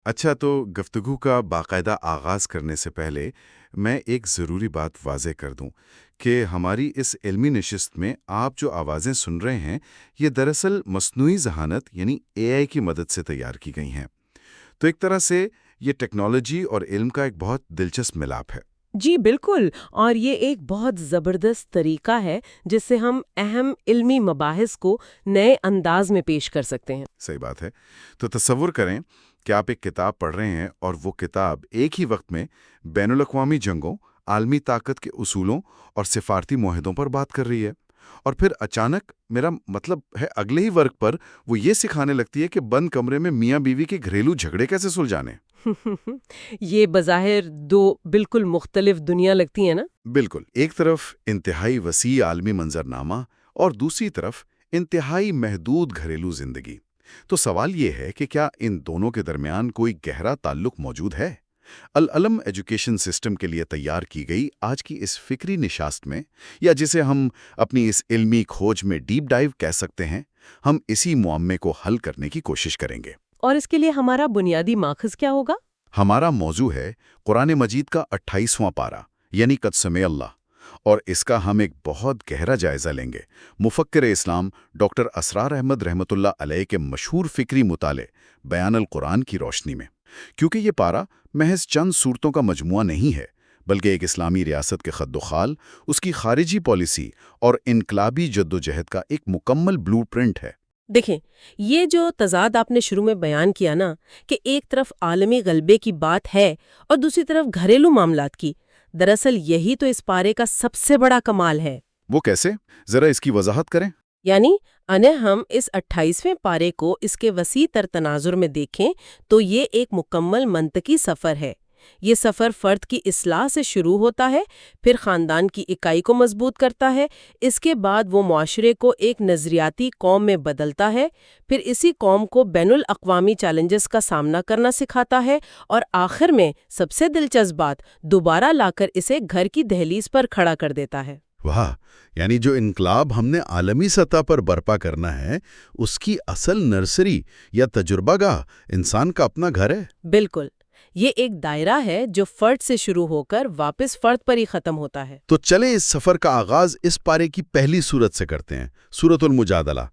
اچھا، تو گفتگو کا باقاعدہ آغاز کرنے سے پہلے میں ایک ضروری بات واضح کر دوں کہ ہماری اس علمی نشست میں آپ جو آوازیں سن رہے ہیں یہ دراصل مصنوعی ذہانت یعنی اے آئی کی مدد سے تیار کی گئی ہیں۔ تو ایک طرح سے یہ ٹیکنالوجی اور علم کا ایک بہت دلچسپ ملاپ ہے۔ جی بالکل، اور یہ ایک بہت زبردست طریقہ ہے جس سے ہم اہم علمی مباحث کو نئے انداز میں پیش کر سکتے ہیں۔ صحیح بات ہے۔ تو تصور کریں کہ آپ ایک کتاب پڑھ رہے ہیں اور وہ کتاب ایک ہی وقت میں بین الاقوامی جنگوں، عالمی طاقت کے اصولوں اور سفارتی معاہدوں پر بات کر رہی ہے، اور پھر اچانک میرا مطلب ہے اگلے ہی ورق پر وہ یہ سکھانے لگتی ہے کہ بند کمرے میں میاں بیوی کے گھریلو جھگڑے کیسے سلجھانے۔ یہ بظاہر دو بالکل مختلف دنیا لگتی ہیں نا؟ بالکل، ایک طرف انتہائی وسیع عالمی منظرنامہ اور دوسری طرف انتہائی محدود گھریلو زندگی۔ تو سوال یہ ہے کہ کیا ان دونوں کے درمیان کوئی گہرا تعلق موجود ہے؟ العلم ایجوکیشن سسٹم کے لیے تیار کی گئی آج کی اس فکری نشست میں، یا جسے ہم اپنی اس علمی کھوج میں ڈیپ ڈائیو کہہ سکتے ہیں، ہم اسی معمے کو حل کرنے کی کوشش کریں گے۔ اور اس کے لیے ہمارا بنیادی ماخذ کیا ہوگا؟ ہمارا موضوع ہے قرآن مجید کا 28واں پارہ، یعنی قد سمع اللہ، اور اس کا ہم ایک بہت گہرا جائزہ لیں گے مفکر اسلام ڈاکٹر اسرار احمد رحمۃ اللہ علیہ کے مشہور فکری مطالعے بیان القرآن کی روشنی میں، کیونکہ یہ پارہ محض چند صورتوں کا مجموعہ نہیں ہے، بلکہ ایک اسلامی ریاست کے خد و خال، اس کی خارجی پالیسی اور انقلابی جدوجہد کا ایک مکمل بلو پرنٹ ہے۔ دیکھیں، یہ جو تضاد آپ نے شروع میں بیان کیا نا، کہ ایک طرف عالمی غلبے کی بات ہے اور دوسری طرف گھریلو معاملات کی، دراصل یہی تو اس پارے کا سب سے بڑا کمال ہے۔ وہ کیسے؟ ذرا اس کی وضاحت کریں۔ یعنی انہیں ہم اس 28ویں پارے کو اس کے وسیع تر تناظر میں دیکھیں تو یہ ایک مکمل منطقی سفر ہے۔ یہ سفر فرد کی اصلاح سے شروع ہوتا ہے، پھر خاندان کی اکائی کو مضبوط کرتا ہے، اس کے بعد وہ معاشرے کو ایک نظریاتی قوم میں بدلتا ہے، پھر اسی قوم کو بین الاقوامی چیلنجز کا سامنا کرنا سکھاتا ہے، اور آخر میں سب سے دلچسپ بات، دوبارہ لا کر اسے گھر کی دہلیز پر کھڑا کر دیتا ہے۔ واہ، یعنی جو انقلاب ہم نے عالمی سطح پر برپا کرنا ہے اس کی اصل نرسری یا تجربہ گاہ انسان کا اپنا گھر ہے۔ بالکل، یہ ایک دائرہ ہے جو فرد سے شروع ہو کر واپس فرد پر ہی ختم ہوتا ہے۔ تو چلیں اس سفر کا آغاز اس پارے کی پہلی سورت سے کرتے ہیں، سورۃ المجادلہ۔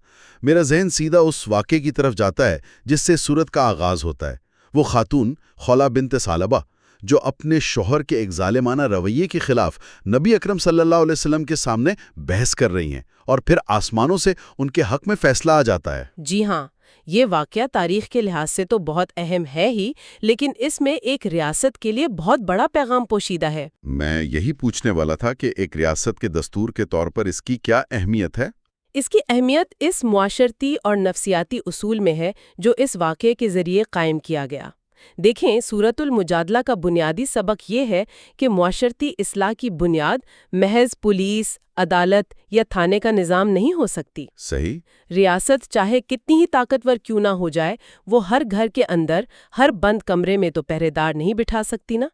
میرا ذہن سیدھا اس واقعے کی طرف جاتا ہے جس سے سورت کا آغاز ہوتا ہے۔ وہ خاتون خولا بنت ثعلبہ جو اپنے شوہر کے ایک ظالمانہ رویے کے خلاف نبی اکرم صلی اللہ علیہ وسلم کے سامنے بحث کر رہی ہیں، اور پھر آسمانوں سے ان کے حق میں فیصلہ آ جاتا ہے۔ جی ہاں، یہ واقعہ تاریخ کے لحاظ سے تو بہت اہم ہے ہی، لیکن اس میں ایک ریاست کے لیے بہت بڑا پیغام پوشیدہ ہے۔ میں یہی پوچھنے والا تھا کہ ایک ریاست کے دستور کے طور پر اس کی کیا اہمیت ہے؟ اس کی اہمیت اس معاشرتی اور نفسیاتی اصول میں ہے جو اس واقعے کے ذریعے قائم کیا گیا۔ دیکھیں، سورۃ المجادلہ کا بنیادی سبق یہ ہے کہ معاشرتی اصلاح کی بنیاد محض پولیس، عدالت یا تھانے کا نظام نہیں ہو سکتی۔ صحیح۔ ریاست چاہے کتنی ہی طاقتور کیوں نہ ہو جائے، وہ ہر گھر کے اندر، ہر بند کمرے میں تو پہرے دار نہیں بٹھا سکتی نا۔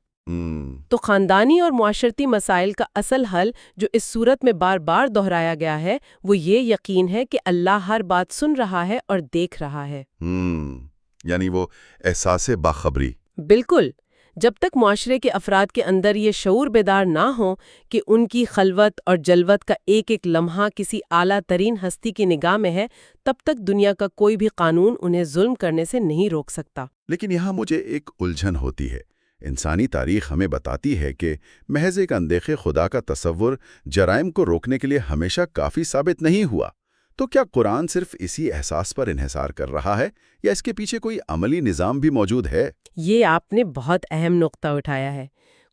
تو خاندانی اور معاشرتی مسائل کا اصل حل جو اس صورت میں بار بار دہرایا گیا ہے، وہ یہ یقین ہے کہ اللہ ہر بات سن رہا ہے اور دیکھ رہا ہے۔ یعنی وہ احساس باخبری۔ بالکل، جب تک معاشرے کے افراد کے اندر یہ شعور بیدار نہ ہو کہ ان کی خلوت اور جلوت کا ایک ایک لمحہ کسی اعلیٰ ترین ہستی کی نگاہ میں ہے، تب تک دنیا کا کوئی بھی قانون انہیں ظلم کرنے سے نہیں روک سکتا۔ لیکن یہاں مجھے ایک الجھن ہوتی ہے۔ انسانی تاریخ ہمیں بتاتی ہے کہ محض ایک اندیخے خدا کا تصور جرائم کو روکنے کے لیے ہمیشہ کافی ثابت نہیں ہوا۔ تو کیا قرآن صرف اسی احساس پر انحصار کر رہا ہے، یا اس کے پیچھے کوئی عملی نظام بھی موجود ہے؟ یہ آپ نے بہت اہم نقطہ اٹھایا ہے۔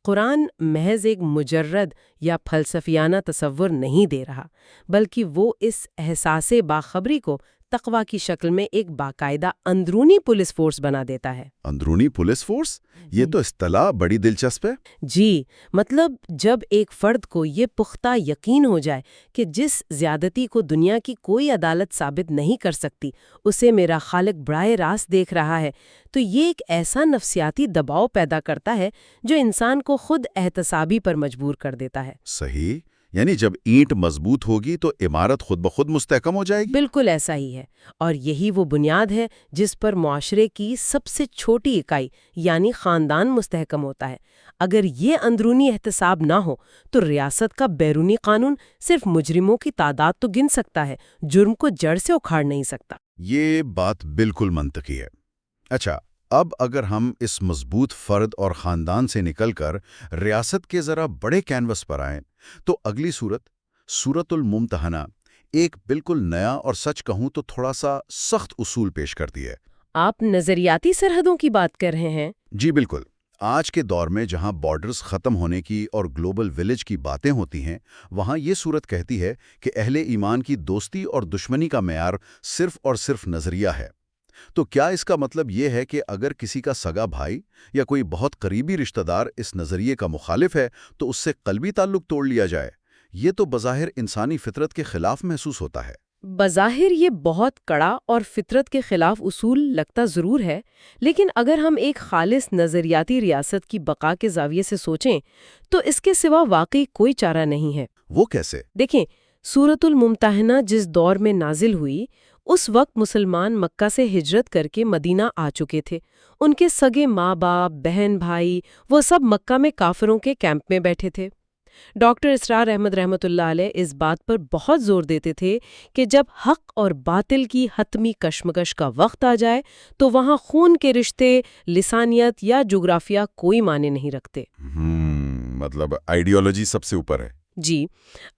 قرآن محض ایک مجرد یا فلسفیانہ تصور نہیں دے رہا، بلکہ وہ اس احساس باخبری کو تقویٰ کی شکل میں ایک باقاعدہ اندرونی پولیس فورس بنا دیتا ہے۔ اندرونی پولیس فورس؟ یہ تو اصطلاح بڑی دلچسپ ہے۔ جی، مطلب جب ایک فرد کو یہ پختہ یقین ہو جائے کہ جس زیادتی کو دنیا کی کوئی عدالت ثابت نہیں کر سکتی، اسے میرا خالق براہ راست دیکھ رہا ہے، تو یہ ایک ایسا نفسیاتی دباؤ پیدا کرتا ہے جو انسان کو خود احتسابی پر مجبور کر دیتا ہے۔ صحیح، یعنی جب اینٹ مضبوط ہوگی تو عمارت خود بخود مستحکم ہو جائے گی؟ بالکل ایسا ہی ہے، اور یہی وہ بنیاد ہے جس پر معاشرے کی سب سے چھوٹی اکائی یعنی خاندان مستحکم ہوتا ہے۔ اگر یہ اندرونی احتساب نہ ہو تو ریاست کا بیرونی قانون صرف مجرموں کی تعداد تو گن سکتا ہے، جرم کو جڑ سے اکھاڑ نہیں سکتا۔ یہ بات بالکل منطقی ہے۔ اچھا، اب اگر ہم اس مضبوط فرد اور خاندان سے نکل کر ریاست کے ذرا بڑے کینوس پر آئیں تو اگلی سورت الممتحنہ ایک بالکل نیا اور سچ کہوں تو تھوڑا سا سخت اصول پیش کرتی ہے۔ آپ نظریاتی سرحدوں کی بات کر رہے ہیں؟ جی بالکل۔ آج کے دور میں جہاں بارڈرز ختم ہونے کی اور گلوبل ولیج کی باتیں ہوتی ہیں، وہاں یہ صورت کہتی ہے کہ اہل ایمان کی دوستی اور دشمنی کا معیار صرف اور صرف نظریہ ہے۔ تو کیا اس کا مطلب یہ ہے کہ اگر کسی کا سگا بھائی یا کوئی بہت قریبی رشتہ دار اس نظریے کا مخالف ہے تو اس سے قلبی تعلق توڑ لیا جائے؟ یہ تو بظاہر انسانی فطرت کے خلاف محسوس ہوتا ہے۔ بظاہر یہ بہت کڑا اور فطرت کے خلاف اصول لگتا ضرور ہے، لیکن اگر ہم ایک خالص نظریاتی ریاست کی بقا کے زاویے سے سوچیں تو اس کے سوا واقعی کوئی چارہ نہیں ہے۔ وہ کیسے؟ دیکھیں، سورۃ الممتحنہ جس دور میں نازل ہوئی، اس وقت مسلمان مکہ سے ہجرت کر کے مدینہ آ چکے تھے۔ ان کے سگے ماں باپ، بہن بھائی، وہ سب مکہ میں کافروں کے کیمپ میں بیٹھے تھے۔ ڈاکٹر اسرار احمد رحمۃ اللہ علیہ اس بات پر بہت زور دیتے تھے کہ جب حق اور باطل کی حتمی کشمکش کا وقت آ جائے تو وہاں خون کے رشتے، لسانیت یا جغرافیہ کوئی معنی نہیں رکھتے۔ مطلب آئیڈیالوجی سب سے اوپر ہے۔ جی،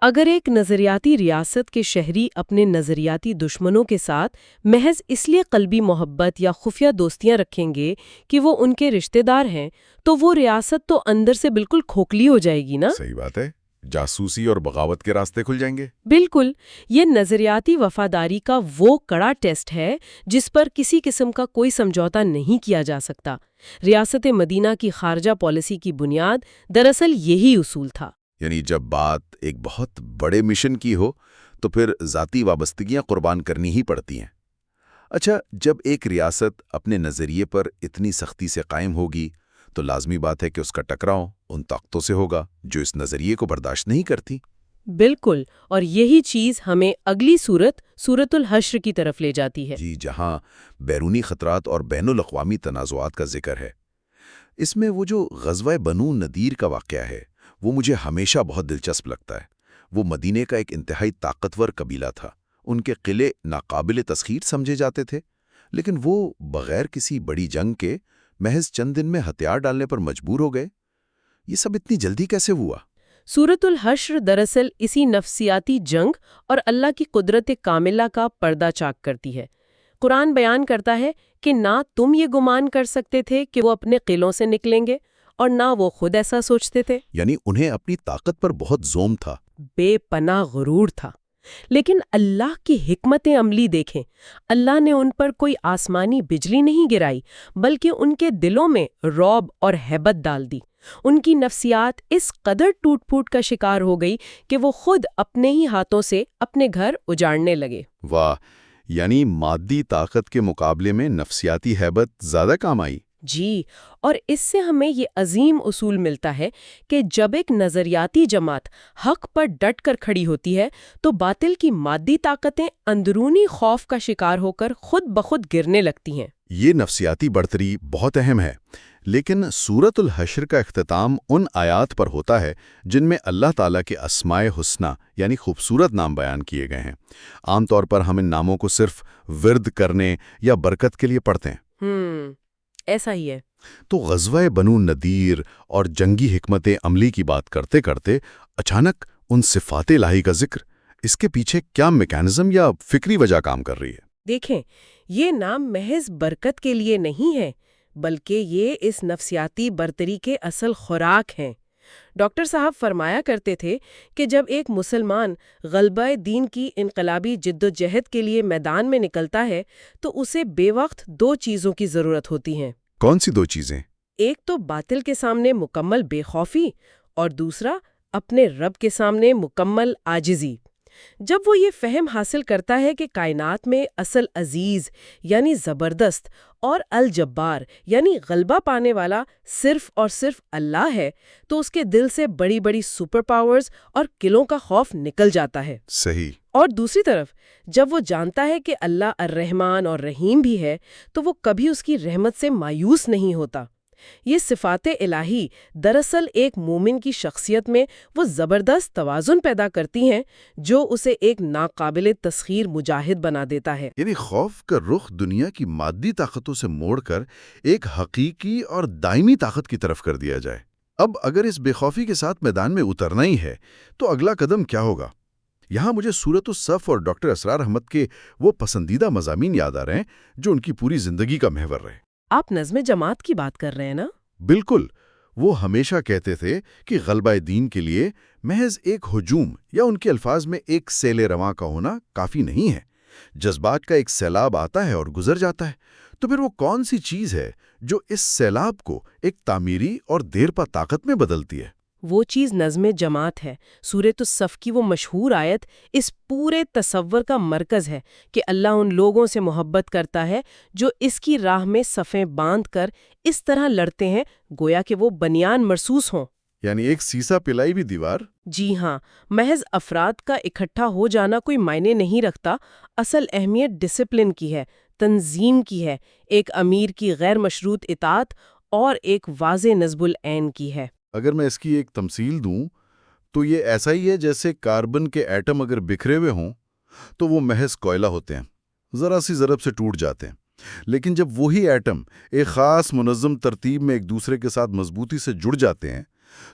اگر ایک نظریاتی ریاست کے شہری اپنے نظریاتی دشمنوں کے ساتھ محض اس لیے قلبی محبت یا خفیہ دوستیاں رکھیں گے کہ وہ ان کے رشتہ دار ہیں تو وہ ریاست تو اندر سے بالکل کھوکھلی ہو جائے گی نا۔ صحیح بات ہے، جاسوسی اور بغاوت کے راستے کھل جائیں گے۔ بالکل، یہ نظریاتی وفاداری کا وہ کڑا ٹیسٹ ہے جس پر کسی قسم کا کوئی سمجھوتا نہیں کیا جا سکتا۔ ریاست مدینہ کی خارجہ پالیسی کی بنیاد دراصل یہی اصول تھا۔ یعنی جب بات ایک بہت بڑے مشن کی ہو تو پھر ذاتی وابستگیاں قربان کرنی ہی پڑتی ہیں۔ اچھا، جب ایک ریاست اپنے نظریے پر اتنی سختی سے قائم ہوگی تو لازمی بات ہے کہ اس کا ٹکراؤ ان طاقتوں سے ہوگا جو اس نظریے کو برداشت نہیں کرتی۔ بالکل، اور یہی چیز ہمیں اگلی سورۃ الحشر کی طرف لے جاتی ہے۔ جی، جہاں بیرونی خطرات اور بین الاقوامی تنازعات کا ذکر ہے۔ اس میں وہ جو غزوہ بنو نذیر کا واقعہ ہے وہ مجھے ہمیشہ بہت دلچسپ لگتا ہے۔ وہ مدینے کا ایک انتہائی طاقتور قبیلہ تھا۔ ان کے قلعے ناقابل تسخیر سمجھے جاتے تھے، لیکن وہ بغیر کسی بڑی جنگ کے محض چند دن میں ہتھیار ڈالنے پر مجبور ہو گئے۔ یہ سب اتنی جلدی کیسے ہوا؟ سورۃ الحشر دراصل اسی نفسیاتی جنگ اور اللہ کی قدرت کاملہ کا پردہ چاک کرتی ہے۔ قرآن بیان کرتا ہے کہ نہ تم یہ گمان کر سکتے تھے کہ وہ اپنے قلعوں سے نکلیں گے اور نہ وہ خود ایسا سوچتے تھے۔ یعنی انہیں اپنی طاقت پر بہت زوم تھا، بے پناہ غرور تھا۔ لیکن اللہ کی حکمت عملی دیکھیں، اللہ نے ان پر کوئی آسمانی بجلی نہیں گرائی بلکہ ان کے دلوں میں رعب اور ہیبت ڈال دی۔ ان کی نفسیات اس قدر ٹوٹ پھوٹ کا شکار ہو گئی کہ وہ خود اپنے ہی ہاتھوں سے اپنے گھر اجاڑنے لگے۔ واہ، یعنی مادی طاقت کے مقابلے میں نفسیاتی ہیبت زیادہ کام آئی۔ جی، اور اس سے ہمیں یہ عظیم اصول ملتا ہے کہ جب ایک نظریاتی جماعت حق پر ڈٹ کر کھڑی ہوتی ہے تو باطل کی مادی طاقتیں اندرونی خوف کا شکار ہو کر خود بخود گرنے لگتی ہیں۔ یہ نفسیاتی برتری بہت اہم ہے، لیکن سورۃ الحشر کا اختتام ان آیات پر ہوتا ہے جن میں اللہ تعالیٰ کے اسماء حسنہ یعنی خوبصورت نام بیان کیے گئے ہیں۔ عام طور پر ہم ان ناموں کو صرف ورد کرنے یا برکت کے لیے پڑھتے ہیں۔ ایسا ہی ہے۔ تو غزوہ بنو نذیر اور جنگی حکمت عملی کی بات کرتے کرتے اچانک ان صفات الہی کا ذکر، اس کے پیچھے کیا میکانزم یا فکری وجہ کام کر رہی ہے؟ دیکھیں، یہ نام محض برکت کے لیے نہیں ہے بلکہ یہ اس نفسیاتی برتری کے اصل خوراک ہیں۔ ڈاکٹر صاحب فرمایا کرتے تھے کہ جب ایک مسلمان غلبہ دین کی انقلابی جد و جہد کے لیے میدان میں نکلتا ہے تو اسے بے وقت دو چیزوں کی ضرورت ہوتی ہیں۔ کون سی دو چیزیں؟ ایک تو باطل کے سامنے مکمل بے خوفی اور دوسرا اپنے رب کے سامنے مکمل عاجزی۔ جب وہ یہ فہم حاصل کرتا ہے کہ کائنات میں اصل عزیز یعنی زبردست اور الجبار یعنی غلبہ پانے والا صرف اور صرف اللہ ہے تو اس کے دل سے بڑی بڑی سپر پاورز اور قلعوں کا خوف نکل جاتا ہے۔ صحیح۔ اور دوسری طرف جب وہ جانتا ہے کہ اللہ الرحمن اور رحیم بھی ہے تو وہ کبھی اس کی رحمت سے مایوس نہیں ہوتا۔ یہ صفات الہی دراصل ایک مومن کی شخصیت میں وہ زبردست توازن پیدا کرتی ہیں جو اسے ایک ناقابل تسخیر مجاہد بنا دیتا ہے۔ یعنی خوف کا رخ دنیا کی مادی طاقتوں سے موڑ کر ایک حقیقی اور دائمی طاقت کی طرف کر دیا جائے۔ اب اگر اس بے خوفی کے ساتھ میدان میں اترنا ہی ہے تو اگلا قدم کیا ہوگا؟ یہاں مجھے سورۃ الصف اور ڈاکٹر اسرار احمد کے وہ پسندیدہ مضامین یاد آ رہے ہیں جو ان کی پوری زندگی کا محور رہے۔ آپ نظم جماعت کی بات کر رہے ہیں نا؟ بالکل۔ وہ ہمیشہ کہتے تھے کہ غلبہ دین کے لیے محض ایک ہجوم یا ان کے الفاظ میں ایک سیل رواں کا ہونا کافی نہیں ہے۔ جذبات کا ایک سیلاب آتا ہے اور گزر جاتا ہے، تو پھر وہ کون سی چیز ہے جو اس سیلاب کو ایک تعمیری اور دیر پا طاقت میں بدلتی ہے؟ وہ چیز نظم جماعت ہے۔ سورۃ الصف کی وہ مشہور آیت اس پورے تصور کا مرکز ہے کہ اللہ ان لوگوں سے محبت کرتا ہے جو اس کی راہ میں صفیں باندھ کر اس طرح لڑتے ہیں گویا کہ وہ بنیان مرصوص ہوں۔ یعنی ایک سیسا پلائی بھی دیوار؟ جی ہاں، محض افراد کا اکٹھا ہو جانا کوئی معنی نہیں رکھتا۔ اصل اہمیت ڈسپلن کی ہے، تنظیم کی ہے، ایک امیر کی غیر مشروط اطاعت اور ایک واضح نصب العین کی ہے۔ اگر میں اس کی ایک تمثیل دوں تو یہ ایسا ہی ہے جیسے کاربن کے ایٹم اگر بکھرے ہوئے ہوں تو وہ محض کوئلہ ہوتے ہیں، ذرا سی ضرب سے ٹوٹ جاتے ہیں۔ لیکن جب وہی ایٹم ایک خاص منظم ترتیب میں ایک دوسرے کے ساتھ مضبوطی سے جڑ جاتے ہیں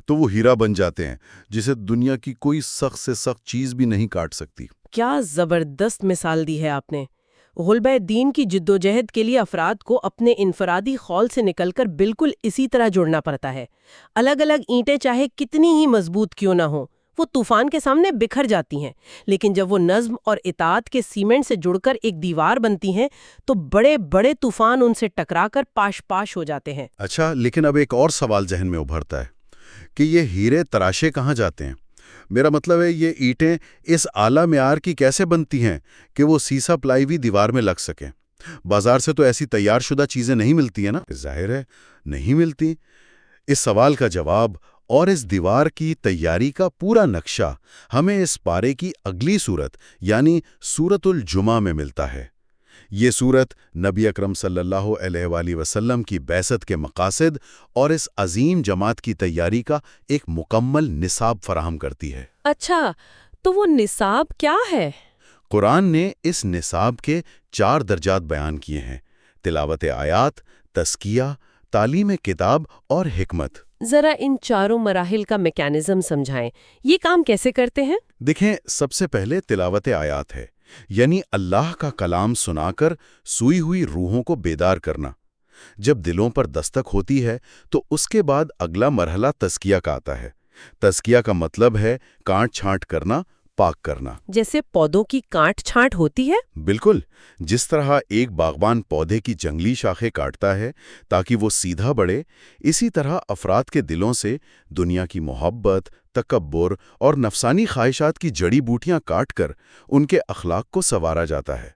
تو وہ ہیرا بن جاتے ہیں جسے دنیا کی کوئی سخت سے سخت چیز بھی نہیں کاٹ سکتی۔ کیا زبردست مثال دی ہے آپ نے! غلبہ دین کی جدوجہد کے لیے افراد کو اپنے انفرادی خول سے نکل کر بالکل اسی طرح جڑنا پڑتا ہے۔ الگ الگ اینٹیں چاہے کتنی ہی مضبوط کیوں نہ ہوں، وہ طوفان کے سامنے بکھر جاتی ہیں، لیکن جب وہ نظم اور اطاعت کے سیمنٹ سے جڑ کر ایک دیوار بنتی ہیں تو بڑے بڑے طوفان ان سے ٹکرا کر پاش پاش ہو جاتے ہیں۔ اچھا، لیکن اب ایک اور سوال ذہن میں ابھرتا ہے کہ یہ ہیرے تراشے کہاں جاتے ہیں؟ میرا مطلب ہے یہ اینٹیں اس اعلیٰ معیار کی کیسے بنتی ہیں کہ وہ سیسا پلائی ہوئی دیوار میں لگ سکیں؟ بازار سے تو ایسی تیار شدہ چیزیں نہیں ملتی ہیں نا؟ ظاہر ہے نہیں ملتی۔ اس سوال کا جواب اور اس دیوار کی تیاری کا پورا نقشہ ہمیں اس پارے کی اگلی سورت یعنی سورۃ الجمعہ میں ملتا ہے۔ یہ سورت نبی اکرم صلی اللہ علیہ وآلہ وسلم کی بعثت کے مقاصد اور اس عظیم جماعت کی تیاری کا ایک مکمل نصاب فراہم کرتی ہے۔ اچھا، تو وہ نصاب کیا ہے؟ قرآن نے اس نصاب کے 4 درجات بیان کیے ہیں: تلاوت آیات، تزکیہ، تعلیم کتاب اور حکمت۔ ذرا ان چاروں مراحل کا میکانزم سمجھائیں، یہ کام کیسے کرتے ہیں؟ دیکھیں، سب سے پہلے تلاوت آیات ہے، یعنی اللہ کا کلام سنا کر سوئی ہوئی روحوں کو بیدار کرنا۔ جب دلوں پر دستک ہوتی ہے تو اس کے بعد اگلا مرحلہ تزکیہ کا آتا ہے۔ تزکیہ کا مطلب ہے کاٹ چھانٹ کرنا، پاک کرنا۔ جیسے پودوں کی کاٹ چھانٹ ہوتی ہے؟ بالکل، جس طرح ایک باغبان پودے کی جنگلی شاخیں کاٹتا ہے تاکہ وہ سیدھا بڑھے، اسی طرح افراد کے دلوں سے دنیا کی محبت، تکبر اور نفسانی خواہشات کی جڑی بوٹیاں کاٹ کر ان کے اخلاق کو سنوارا جاتا ہے۔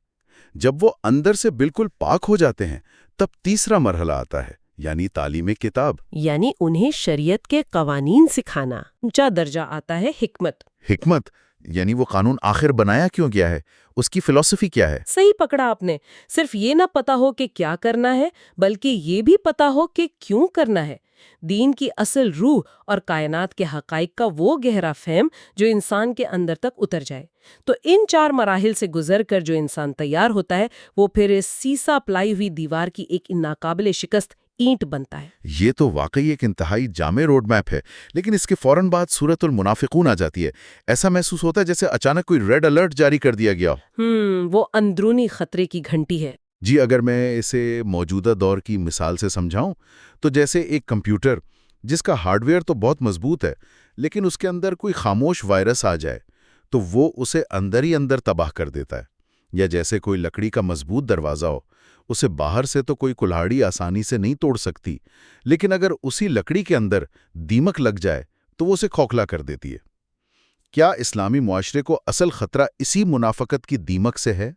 جب وہ اندر سے بالکل پاک ہو جاتے ہیں تب تیسرا مرحلہ آتا ہے، یعنی تعلیم کتاب۔ یعنی انہیں شریعت کے قوانین سکھانا۔ اونچا درجہ آتا ہے حکمت۔ حکمت یعنی وہ قانون آخر بنایا کیوں گیا ہے، اس کی فلسفی کیا ہے؟ صحیح پکڑا آپ نے، صرف یہ نہ پتا ہو کہ کیا کرنا ہے بلکہ یہ بھی پتا ہو کہ کیوں کرنا ہے۔ دین کی اصل روح اور کائنات کے حقائق کا وہ گہرا فہم جو انسان کے اندر تک اتر جائے۔ تو ان 4 مراحل سے گزر کر جو انسان تیار ہوتا ہے وہ پھر اس سیسا پلائی ہوئی دیوار کی ایک ناقابل شکست اینٹ بنتا ہے۔ یہ تو واقعی ایک انتہائی جامع روڈ میپ ہے، لیکن اس کے فوراً بعد سورۃ المنافقون آ جاتی ہے۔ ایسا محسوس ہوتا ہے جیسے اچانک کوئی ریڈ الرٹ جاری کر دیا گیا ہو۔ وہ اندرونی خطرے کی گھنٹی ہے۔ جی، اگر میں اسے موجودہ دور کی مثال سے سمجھاؤں تو جیسے ایک کمپیوٹر جس کا ہارڈ ویئر تو بہت مضبوط ہے لیکن اس کے اندر کوئی خاموش وائرس آ جائے تو وہ اسے اندر ہی اندر تباہ کر دیتا ہے، یا جیسے کوئی لکڑی کا مضبوط دروازہ ہو، اسے باہر سے تو کوئی کلہاڑی آسانی سے نہیں توڑ سکتی، لیکن اگر اسی لکڑی کے اندر دیمک لگ جائے تو وہ اسے کھوکھلا کر دیتی ہے۔ کیا اسلامی معاشرے کو اصل خطرہ اسی منافقت کی دیمک سے ہے؟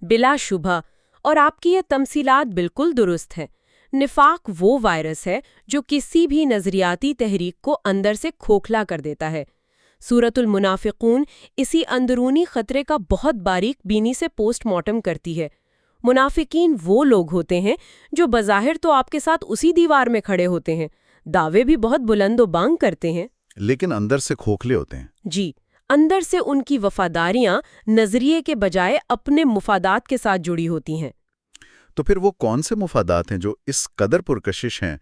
بلا شبہ، اور آپ کی یہ تمثیلات بالکل درست ہیں۔ نفاق وہ وائرس ہے جو کسی بھی نظریاتی تحریک کو اندر سے کھوکھلا کر دیتا ہے۔ سورۃ المنافقون اسی اندرونی خطرے کا بہت باریک بینی سے پوسٹ مارٹم کرتی ہے۔ منافقین وہ لوگ ہوتے ہیں جو بظاہر تو آپ کے ساتھ اسی دیوار میں کھڑے ہوتے ہیں، دعوے بھی بہت بلند و بانگ کرتے ہیں، لیکن اندر سے کھوکھلے ہوتے ہیں۔ جی، اندر سے ان کی وفاداریاں نظریے کے بجائے اپنے مفادات کے ساتھ جڑی ہوتی ہیں۔ تو پھر وہ کون سے مفادات ہیں جو اس قدر پرکشش ہیں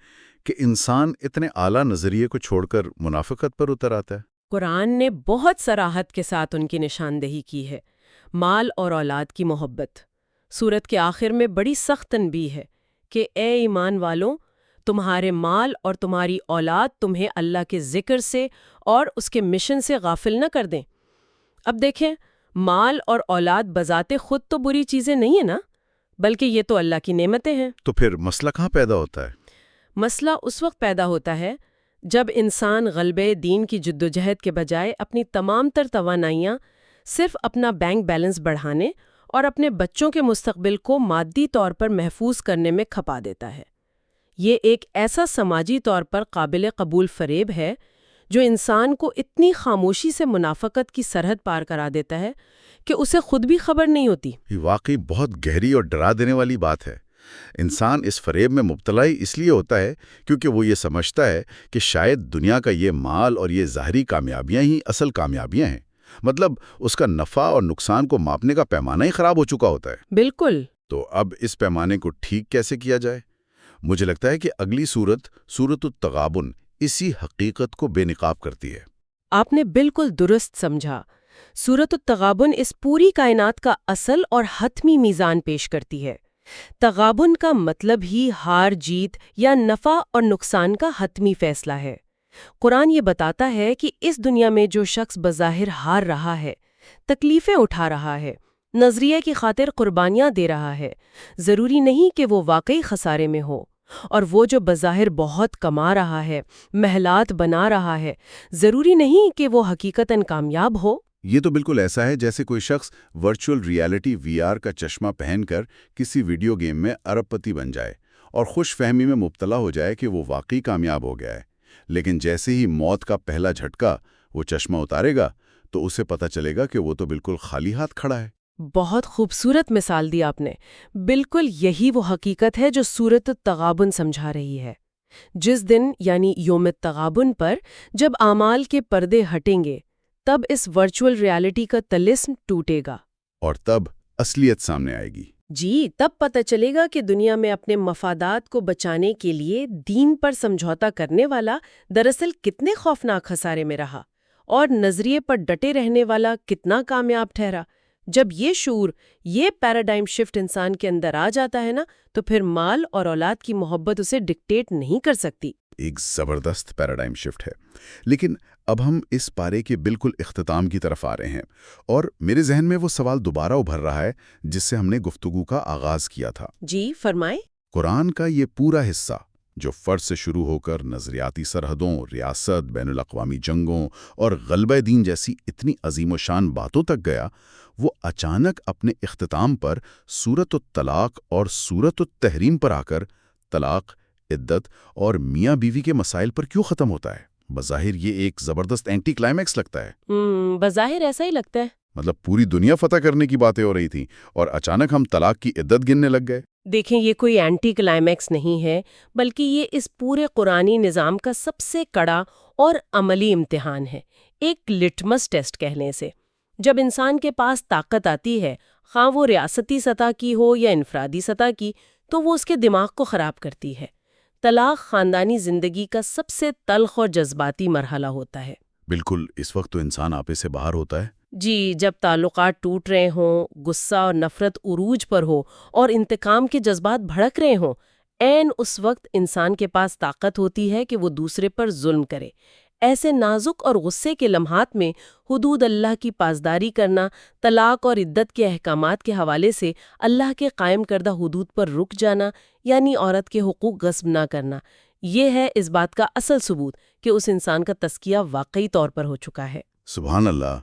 کہ انسان اتنے اعلیٰ نظریے کو چھوڑ کر منافقت پر اتر آتا ہے؟ قرآن نے بہت صراحت کے ساتھ ان کی نشاندہی کی ہے۔ مال اور اولاد کی محبت۔ سورت کے آخر میں بڑی سخت تنبیہ ہے کہ اے ایمان والوں، تمہارے مال اور تمہاری اولاد تمہیں اللہ کے ذکر سے اور اس کے مشن سے غافل نہ کر دیں۔ اب دیکھیں، مال اور اولاد بذات خود تو بری چیزیں نہیں ہیں نا، بلکہ یہ تو اللہ کی نعمتیں ہیں۔ تو پھر مسئلہ کہاں پیدا ہوتا ہے؟ مسئلہ اس وقت پیدا ہوتا ہے جب انسان غلبے دین کی جدوجہد کے بجائے اپنی تمام تر توانائیاں صرف اپنا بینک بیلنس بڑھانے اور اپنے بچوں کے مستقبل کو مادی طور پر محفوظ کرنے میں کھپا دیتا ہے۔ یہ ایک ایسا سماجی طور پر قابل قبول فریب ہے جو انسان کو اتنی خاموشی سے منافقت کی سرحد پار کرا دیتا ہے کہ اسے خود بھی خبر نہیں ہوتی۔ یہ واقعی بہت گہری اور ڈرا دینے والی بات ہے۔ انسان اس فریب میں مبتلا ہی اس لیے ہوتا ہے کیونکہ وہ یہ سمجھتا ہے کہ شاید دنیا کا یہ مال اور یہ ظاہری کامیابیاں ہی اصل کامیابیاں ہیں، مطلب اس کا نفع اور نقصان کو ماپنے کا پیمانہ ہی خراب ہو چکا ہوتا ہے۔ بالکل۔ تو اب اس پیمانے کو ٹھیک کیسے کیا جائے؟ مجھے لگتا ہے کہ اگلی سورۃ التغابن اسی حقیقت کو بے نقاب کرتی ہے۔ آپ نے بالکل درست سمجھا۔ سورۃ التغابن اس پوری کائنات کا اصل اور حتمی میزان پیش کرتی ہے۔ تغابن کا مطلب ہی ہار جیت یا نفع اور نقصان کا حتمی فیصلہ ہے۔ قرآن یہ بتاتا ہے کہ اس دنیا میں جو شخص بظاہر ہار رہا ہے، تکلیفیں اٹھا رہا ہے، نظریے کی خاطر قربانیاں دے رہا ہے، ضروری نہیں کہ وہ واقعی خسارے میں ہو، اور وہ جو بظاہر بہت کما رہا ہے، محلات بنا رہا ہے، ضروری نہیں کہ وہ حقیقتاً کامیاب ہو۔ یہ تو بالکل ایسا ہے جیسے کوئی شخص ورچوئل ریالٹی VR کا چشمہ پہن کر کسی ویڈیو گیم میں ارب پتی بن جائے اور خوش فہمی میں مبتلا ہو جائے کہ وہ واقعی کامیاب ہو گیا ہے، لیکن جیسے ہی موت کا پہلا جھٹکا وہ چشمہ اتارے گا تو اسے پتہ چلے گا کہ وہ تو بالکل خالی ہاتھ کھڑا ہے۔ بہت خوبصورت مثال دی آپ نے۔ بالکل یہی وہ حقیقت ہے جو سورۃ التغابن سمجھا رہی ہے۔ جس دن یعنی یوم التغابن پر جب اعمال کے پردے ہٹیں گے، تب اس ورچوئل ریالٹی کا طلسم ٹوٹے گا، اور تب اصلیت سامنے آئے گی۔ جی، تب پتہ چلے گا کہ دنیا میں اپنے مفادات کو بچانے کے لیے دین پر سمجھوتا کرنے والا دراصل کتنے خوفناک خسارے میں رہا، اور نظریے پر ڈٹے رہنے والا کتنا کامیاب ٹھہرا۔ جب یہ شعور، یہ پیراڈائم شفٹ انسان کے اندر آ جاتا ہے نا، تو پھر مال اور اولاد کی محبت اسے ڈکٹیٹ نہیں کر سکتی۔ ایک زبردست پیراڈائم شفٹ ہے۔ لیکن اب ہم اس پارے کے بالکل اختتام کی طرف آ رہے ہیں، اور میرے ذہن میں وہ سوال دوبارہ ابھر رہا ہے جس سے ہم نے گفتگو کا آغاز کیا تھا۔ جی فرمائیں۔ قرآن کا یہ پورا حصہ جو فرض سے شروع ہو کر نظریاتی سرحدوں، ریاست، بین الاقوامی جنگوں اور غلبہ دین جیسی اتنی عظیم و شان باتوں تک گیا، وہ اچانک اپنے اختتام پر سورۃ الطلاق اور سورۃ التحریم پر آ کر طلاق، عدت اور میاں بیوی کے مسائل پر کیوں ختم ہوتا ہے؟ بظاہر یہ ایک زبردست اینٹی کلائمیکس لگتا ہے۔ بظاہر ایسا ہی لگتا ہے۔ مطلب پوری دنیا فتح کرنے کی باتیں ہو رہی تھیں اور اچانک ہم طلاق کی عدت گننے لگ گئے۔ دیکھیں، یہ کوئی اینٹی کلائمیکس نہیں ہے، بلکہ یہ اس پورے قرآنی نظام کا سب سے کڑا اور عملی امتحان ہے، ایک لٹمس ٹیسٹ کہنے سے۔ جب انسان کے پاس طاقت آتی ہے، خواہ وہ ریاستی سطح کی ہو یا انفرادی سطح کی، تو وہ اس کے دماغ کو خراب کرتی ہے۔ طلاق خاندانی زندگی کا سب سے تلخ اور جذباتی مرحلہ ہوتا ہے۔ بالکل، اس وقت تو انسان آپے سے باہر ہوتا ہے۔ جی، جب تعلقات ٹوٹ رہے ہوں، غصہ اور نفرت عروج پر ہو اور انتقام کے جذبات بھڑک رہے ہوں، عین اس وقت انسان کے پاس طاقت ہوتی ہے کہ وہ دوسرے پر ظلم کرے۔ ایسے نازک اور غصے کے لمحات میں حدود اللہ کی پاسداری کرنا، طلاق اور عدت کے احکامات کے حوالے سے اللہ کے قائم کردہ حدود پر رک جانا، یعنی عورت کے حقوق غصب نہ کرنا، یہ ہے اس بات کا اصل ثبوت کہ اس انسان کا تزکیہ واقعی طور پر ہو چکا ہے۔ سبحان اللہ،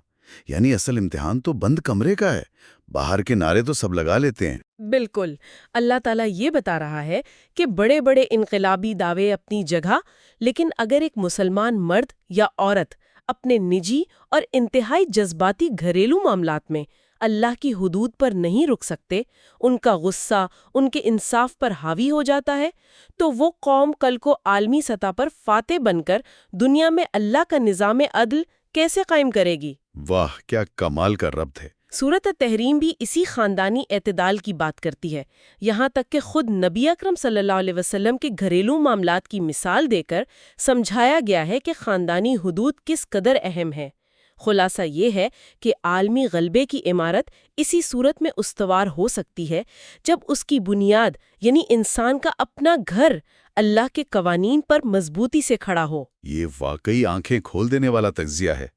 یعنی اصل امتحان تو بند کمرے کا ہے، باہر کے نعرے تو سب لگا لیتے ہیں۔ بالکل، اللہ تعالیٰ یہ بتا رہا ہے کہ بڑے بڑے انقلابی دعوے اپنی جگہ، لیکن اگر ایک مسلمان مرد یا عورت اپنے نجی اور انتہائی جذباتی گھریلو معاملات میں اللہ کی حدود پر نہیں رک سکتے، ان کا غصہ ان کے انصاف پر حاوی ہو جاتا ہے، تو وہ قوم کل کو عالمی سطح پر فاتح بن کر دنیا میں اللہ کا نظام عدل کیسے قائم کرے گی؟ واہ، کیا کمال کا ربط ہے! سورۃ التحریم بھی اسی خاندانی اعتدال کی بات کرتی ہے، یہاں تک کہ خود نبی اکرم صلی اللہ علیہ وسلم کے گھریلو معاملات کی مثال دے کر سمجھایا گیا ہے کہ خاندانی حدود کس قدر اہم ہے۔ خلاصہ یہ ہے کہ عالمی غلبے کی عمارت اسی صورت میں استوار ہو سکتی ہے جب اس کی بنیاد یعنی انسان کا اپنا گھر اللہ کے قوانین پر مضبوطی سے کھڑا ہو۔ یہ واقعی آنکھیں کھول دینے والا تجزیہ ہے۔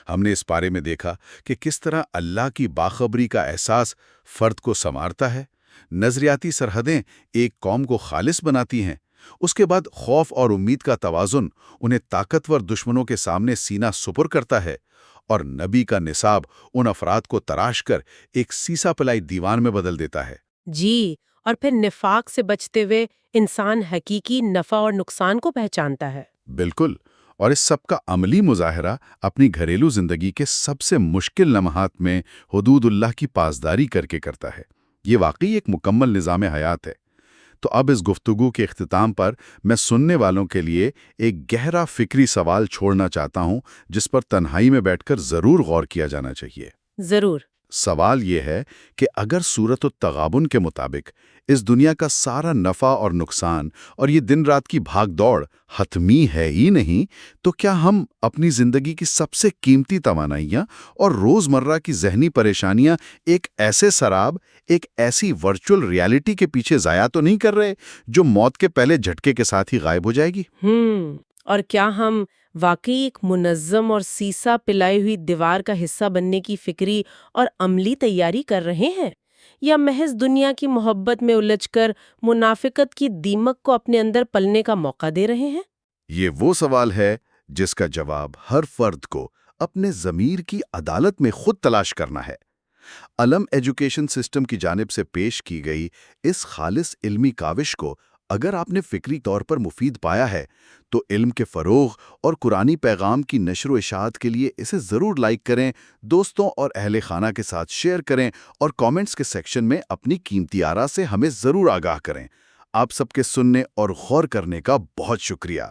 ہم نے اس بارے میں دیکھا کہ کس طرح اللہ کی باخبری کا احساس فرد کو سنوارتا ہے، نظریاتی سرحدیں ایک قوم کو خالص بناتی ہیں، اس کے بعد خوف اور امید کا توازن انہیں طاقتور دشمنوں کے سامنے سینہ سپر کرتا ہے، اور نبی کا نصاب ان افراد کو تراش کر ایک سیسا پلائی دیوان میں بدل دیتا ہے۔ جی، اور پھر نفاق سے بچتے ہوئے انسان حقیقی نفع اور نقصان کو پہچانتا ہے۔ بالکل، اور اس سب کا عملی مظاہرہ اپنی گھریلو زندگی کے سب سے مشکل لمحات میں حدود اللہ کی پاسداری کر کے کرتا ہے۔ یہ واقعی ایک مکمل نظام حیات ہے۔ تو اب اس گفتگو کے اختتام پر میں سننے والوں کے لیے ایک گہرا فکری سوال چھوڑنا چاہتا ہوں جس پر تنہائی میں بیٹھ کر ضرور غور کیا جانا چاہیے۔ ضرور۔ سوال یہ ہے کہ اگر سورۃ التغابن کے مطابق اس دنیا کا سارا نفع اور نقصان اور یہ دن رات کی بھاگ دوڑ حتمی ہے ہی نہیں، تو کیا ہم اپنی زندگی کی سب سے قیمتی توانائیاں اور روزمرہ کی ذہنی پریشانیاں ایک ایسے سراب، ایک ایسی ورچوئل ریالٹی کے پیچھے ضائع تو نہیں کر رہے جو موت کے پہلے جھٹکے کے ساتھ ہی غائب ہو جائے گی؟ اور کیا ہم واقعی ایک منظم اور سیسا پلائی ہوئی دیوار کا حصہ بننے کی فکری اور عملی تیاری کر رہے ہیں، یا محض دنیا کی محبت میں الجھ کر منافقت کی دیمک کو اپنے اندر پلنے کا موقع دے رہے ہیں؟ یہ وہ سوال ہے جس کا جواب ہر فرد کو اپنے ضمیر کی عدالت میں خود تلاش کرنا ہے۔ علم ایجوکیشن سسٹم کی جانب سے پیش کی گئی اس خالص علمی کاوش کو اگر آپ نے فکری طور پر مفید پایا ہے تو علم کے فروغ اور قرآنی پیغام کی نشر و اشاعت کے لیے اسے ضرور لائک کریں، دوستوں اور اہل خانہ کے ساتھ شیئر کریں، اور کامنٹس کے سیکشن میں اپنی قیمتی آراء سے ہمیں ضرور آگاہ کریں۔ آپ سب کے سننے اور غور کرنے کا بہت شکریہ۔